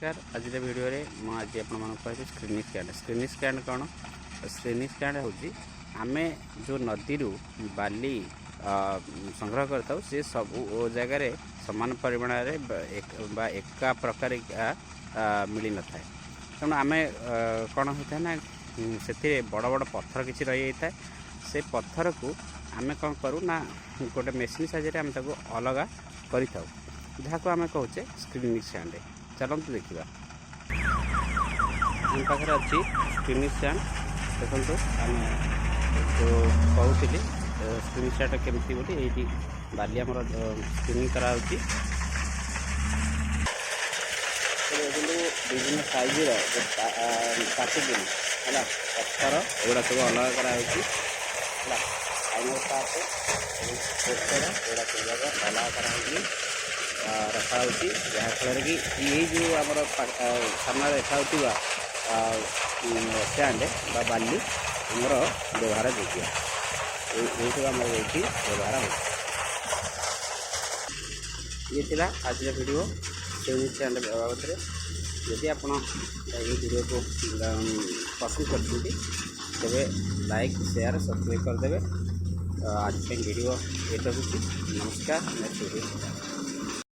नमस्कार। आज वीडियो रे आज आपको स्क्रीन स्टैंड कौन स्क्रीन स्टैंड हूँ आम जो नदी बाली संग्रह करता सी सब जगार सामान परिमाण एका प्रकार मिल न था तेणु आम कौन होता है ना से बड़ बड़ पत्थर किसी रही था से पत्थर को आम कौन करूँ ना गोटे मेसीन साहाय्य आम अलग कर जहाँ को आम कहे स्क्रीन स्टैंड। चलते देखा आम पाखे अच्छी स्क्रीन स्टैंड देखो आम जो कहूली स्क्रीन स्टैंड केमती बोली ये बाली आमर स्क्रीनिंग करा विभिन्न साइज काटिक है पत्थर एगुड़ा सब अलग कराई अलग कराई रखा जहाँफल कि ये जो आम सामने देखा स्टैंड बाली आमर व्यवहार योग्य ये आम ये व्यवहार हो ये थिला आज वीडियो स्क्रीन स्टैंड बाबद यदि आप वीडियो को पसंद करते तेरे लाइक शेयर सब्सक्राइब करदे। आज वीडियो ये रखुच्छी। नमस्कार। Next video.